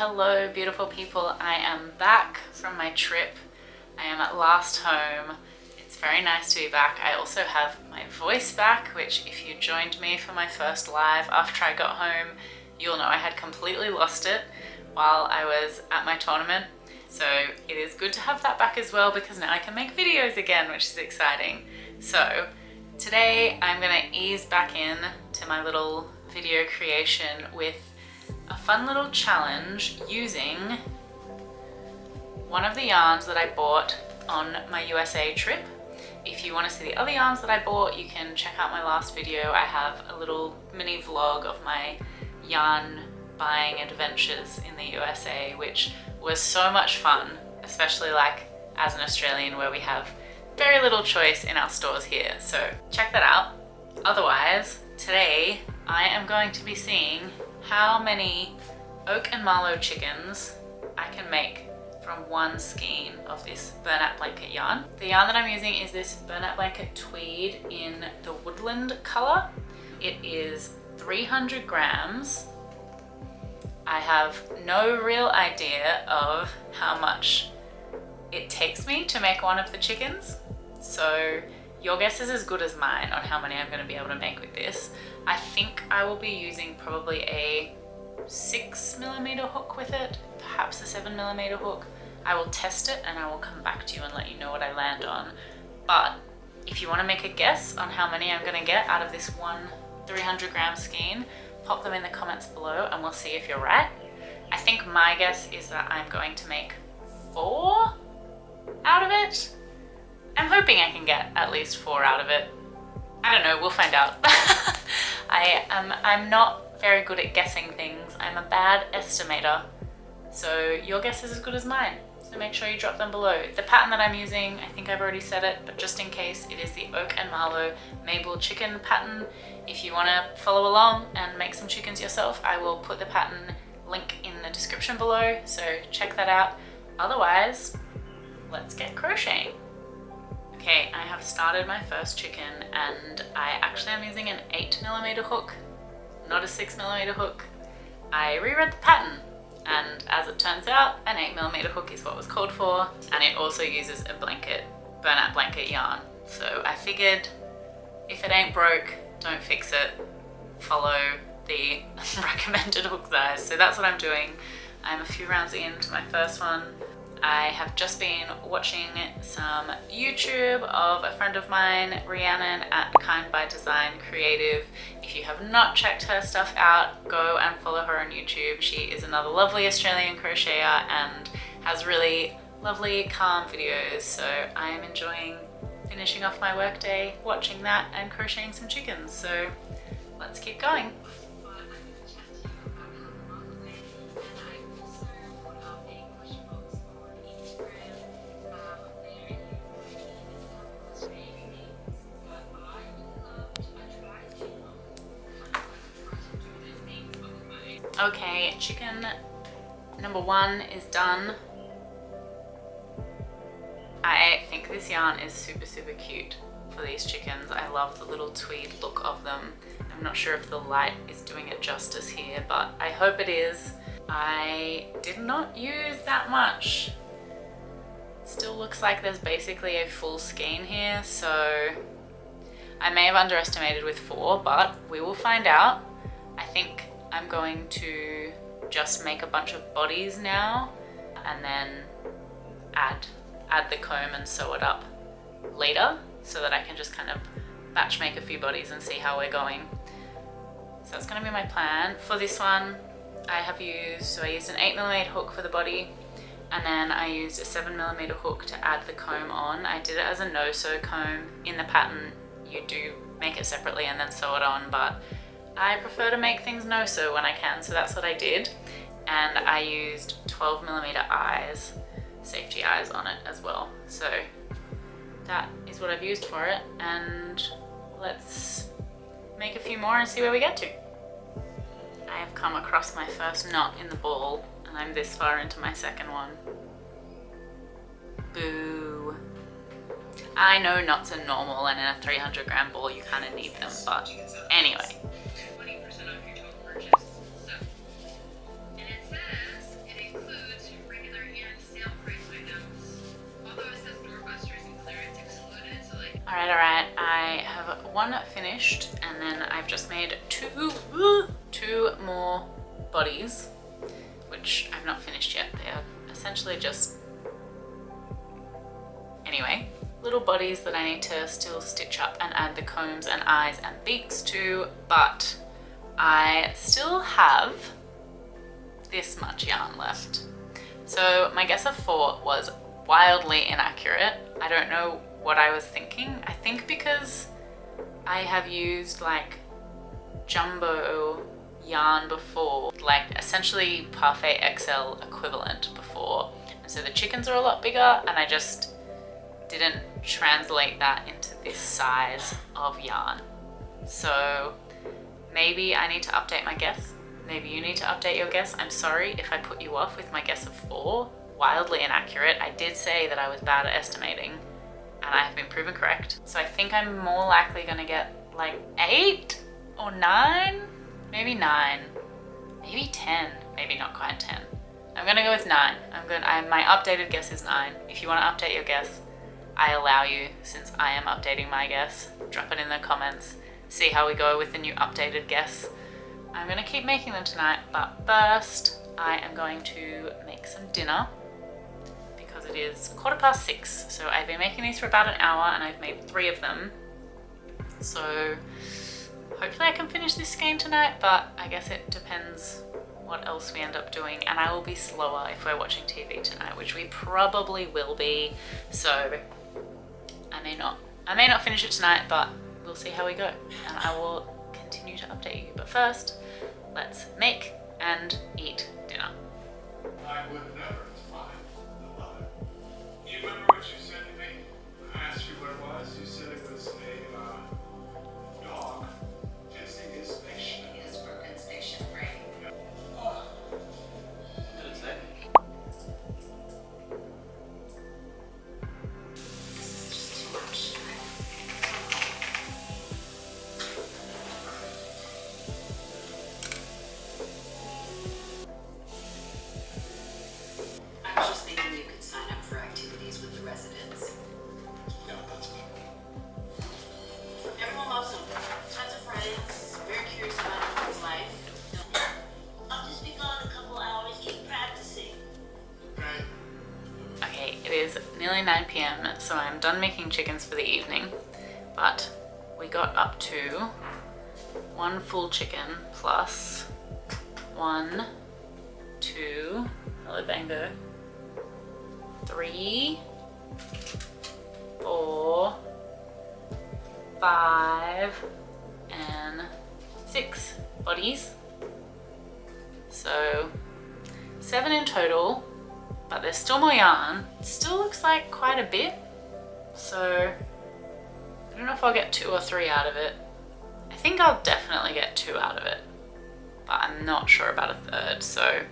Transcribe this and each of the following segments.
Hello beautiful people. I am back from my trip. I am at last home. It's very nice to be back. I also have my voice back, which if you joined me for my first live after I got home, you'll know I had completely lost it while I was at my tournament. So it is good to have that back as well, because now I can make videos again, which is exciting. So today I'm gonna ease back in to my little video creation with a fun little challenge using one of the yarns that I bought on my USA trip. If you want to see the other yarns that I bought, you can check out my last video. I have a little mini vlog of my yarn buying adventures in the USA, which was so much fun, especially like as an Australian where we have very little choice in our stores here. So check that out. Otherwise, today I am going to be seeing how many oak and Marlow chickens I can make from one skein of this Bernat Blanket yarn. The yarn that I'm using is this Bernat Blanket tweed in the woodland color. It is 300 grams. I have no real idea of how much it takes me to make one of the chickens, so your guess is as good as mine on how many I'm going to be able to make with this. I think I will be using probably a 6mm hook with it, perhaps a 7mm hook. I will test it and I will come back to you and let you know what I land on. But if you want to make a guess on how many I'm going to get out of this one 300 gram skein, pop them in the comments below and we'll see if you're right. I think my guess is that I'm going to make 4 out of it. I'm hoping I can get at least 4 out of it. I don't know, we'll find out. I'm not very good at guessing things. I'm a bad estimator. So your guess is as good as mine. So make sure you drop them below. The pattern that I'm using, I think I've already said it, but just in case, it is the Oak and Marlow Mabel chicken pattern. If you want to follow along and make some chickens yourself, I will put the pattern link in the description below, so check that out. Otherwise, let's get crocheting. Okay, I have started my first chicken and I actually am using an 8mm hook, not a 6mm hook. I reread the pattern and as it turns out, an 8mm hook is what was called for, and it also uses a blanket, Bernat Blanket yarn. So I figured if it ain't broke, don't fix it. Follow the recommended hook size. So that's what I'm doing. I'm a few rounds into my first one. I have just been watching some YouTube of a friend of mine, Rhiannon at Kind by Design Creative. If you have not checked her stuff out, go and follow her on YouTube. She is another lovely Australian crocheter and has really lovely, calm videos. So I am enjoying finishing off my workday, watching that and crocheting some chickens. So let's keep going. Okay, chicken number 1 is done. I think this yarn is super cute for these chickens. I love the little tweed look of them. I'm not sure if the light is doing it justice here, but I hope it is. I did not use that much. It still looks like there's basically a full skein here, so I may have underestimated with 4, but we will find out. I think I'm going to just make a bunch of bodies now and then add the comb and sew it up later so that I can just kind of batch make a few bodies and see how we're going. So that's going to be my plan. For this one, I used an 8mm hook for the body, and then I used a 7mm hook to add the comb on. I did it as a no-sew comb. In the pattern, you do make it separately and then sew it on, but I prefer to make things no-sew when I can, so that's what I did. And I used 12mm eyes, safety eyes on it as well. So that is what I've used for it, and let's make a few more and see where we get to. I have come across my first knot in the ball and I'm this far into my second one. Boo. I know knots are normal and in a 300 gram ball you kind of need them, but anyway. 20% off your total purchase. So, and it says it Alright, I have one finished and then I've just made two more bodies, which I've not finished yet. They are essentially just, anyway, little bodies that I need to still stitch up and add the combs and eyes and beaks to, but I still have this much yarn left. So my guess of 4 was wildly inaccurate. I don't know what I was thinking. I think because I have used like jumbo yarn before, like essentially Parfait XL equivalent before. And so the chickens are a lot bigger and I just didn't translate that into this size of yarn. So maybe I need to update my guess. Maybe you need to update your guess. I'm sorry if I put you off with my guess of 4. Wildly inaccurate. I did say that I was bad at estimating and I have been proven correct. So I think I'm more likely gonna get like 8 or 9, maybe 9, maybe 10, maybe not quite 10. I'm gonna go with 9. My updated guess is 9. If you wanna update your guess, I allow you, since I am updating my guess. Drop it in the comments. See how we go with the new updated guess. I'm gonna keep making them tonight, but first I am going to make some dinner because it is 6:15. So I've been making these for about an hour and I've made 3 of them. So hopefully I can finish this skein tonight, but I guess it depends what else we end up doing, and I will be slower if we're watching TV tonight, which we probably will be. So I may not finish it tonight, but we'll see how we go and I will continue to update you. But first, let's make and eat dinner. I would never find the letter. You remember what you said to me? I asked you what it was. You said it was a dog. Kissing his station. His broken station, right? Oh. What did it say? This is just too much. I was just thinking you could sign up for activities with the residents. Yeah, that's good. Everyone loves them. Tons of friends. Very curious about everyone's life. I'll just be gone a couple hours. Keep practicing. Okay. Okay, it is nearly 9 p.m, so I'm done making chickens for the evening, but we got up to 1 full chicken plus 1, 2, hello Bango, 3, 4, 5, and 6 bodies. So 7 in total, but there's still more yarn. It still looks like quite a bit. So I don't know if I'll get 2 or 3 out of it. I think I'll definitely get 2 out of it, but I'm not sure about a third. So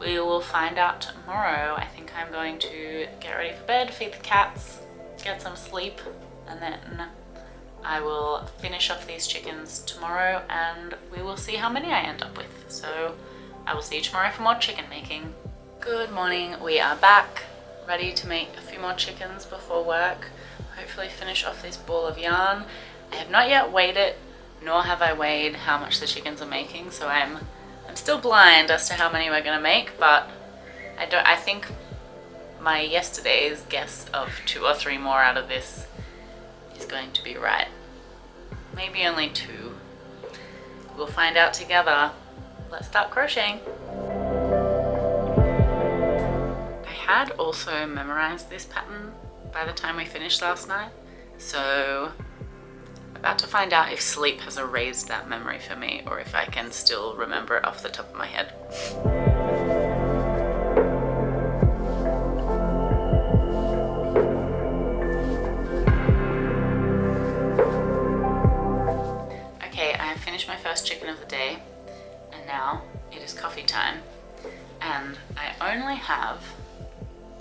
we will find out tomorrow. I think I'm going to get ready for bed, feed the cats, get some sleep, and then I will finish off these chickens tomorrow and we will see how many I end up with. So I will see you tomorrow for more chicken making. Good morning, we are back, ready to make a few more chickens before work. Hopefully finish off this ball of yarn. I have not yet weighed it, nor have I weighed how much the chickens are making, so I'm still blind as to how many we're gonna make, but I think my yesterday's guess of 2 or 3 more out of this is going to be right. Maybe only 2. We'll find out together. Let's start crocheting. I had also memorized this pattern by the time we finished last night, so I'm about to find out if sleep has erased that memory for me or if I can still remember it off the top of my head. Okay, I have finished my first chicken of the day and now it is coffee time and I only have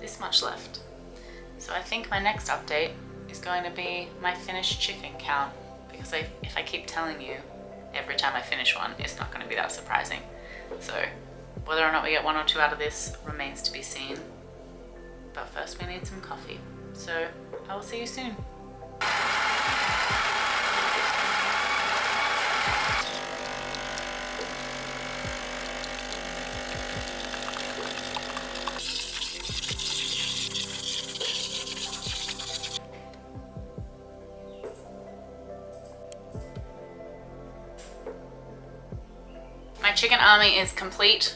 this much left. So I think my next update is going to be my finished chicken count, because if I keep telling you every time I finish one, it's not going to be that surprising. So whether or not we get 1 or 2 out of this remains to be seen. But first we need some coffee. So I will see you soon. My chicken army is complete,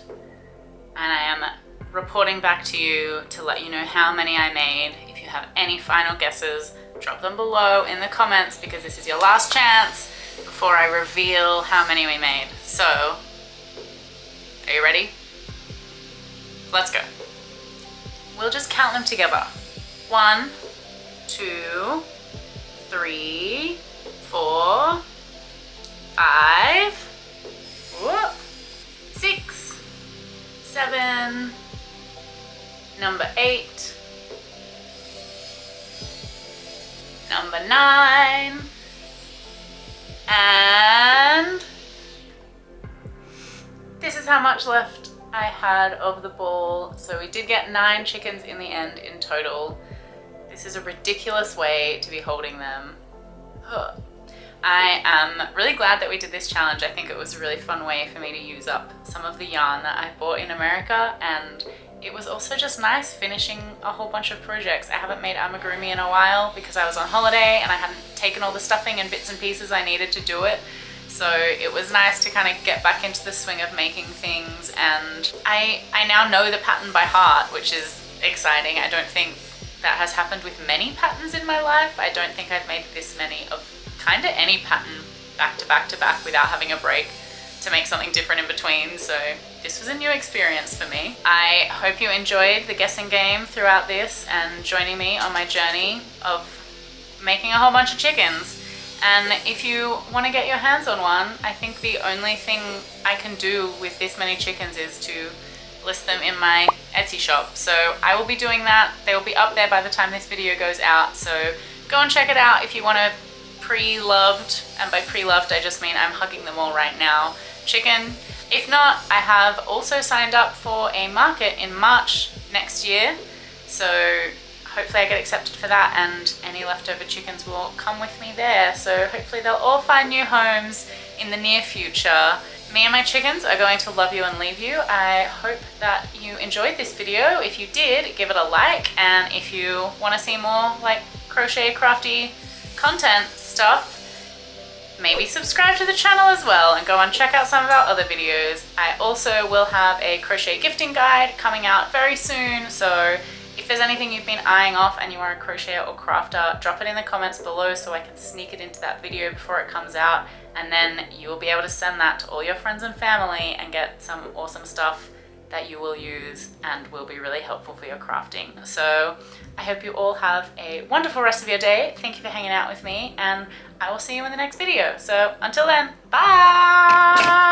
and I am reporting back to you to let you know how many I made. If you have any final guesses, drop them below in the comments, because this is your last chance before I reveal how many we made. So, are you ready? Let's go. We'll just count them together. 1, 2, 3, 4, 5, 6, 7, number 8, number 9, and this is how much left I had of the ball. So we did get 9 chickens in the end in total. This is a ridiculous way to be holding them. I am really glad that we did this challenge. I think it was a really fun way for me to use up some of the yarn that I bought in America, and it was also just nice finishing a whole bunch of projects. I haven't made amigurumi in a while because I was on holiday and I hadn't taken all the stuffing and bits and pieces I needed to do it. So it was nice to kind of get back into the swing of making things, and I now know the pattern by heart, which is exciting. I don't think that has happened with many patterns in my life. I don't think I've made this many of kind of any pattern back to back to back without having a break to make something different in between. So this was a new experience for me. I hope you enjoyed the guessing game throughout this and joining me on my journey of making a whole bunch of chickens. And if you want to get your hands on one, I think the only thing I can do with this many chickens is to list them in my Etsy shop. So I will be doing that. They will be up there by the time this video goes out. So go and check it out if you want to pre-loved, and by pre-loved I just mean I'm hugging them all right now, chicken. If not, I have also signed up for a market in March next year. So hopefully I get accepted for that, and any leftover chickens will come with me there. So hopefully they'll all find new homes in the near future. Me and my chickens are going to love you and leave you. I hope that you enjoyed this video. If you did, give it a like, and if you want to see more like crochet crafty content stuff, maybe subscribe to the channel as well and go and check out some of our other videos. I also will have a crochet gifting guide coming out very soon, so if there's anything you've been eyeing off and you are a crocheter or crafter, drop it in the comments below so I can sneak it into that video before it comes out, and then you will be able to send that to all your friends and family and get some awesome stuff that you will use and will be really helpful for your crafting. So I hope you all have a wonderful rest of your day. Thank you for hanging out with me, and I will see you in the next video. So until then, bye!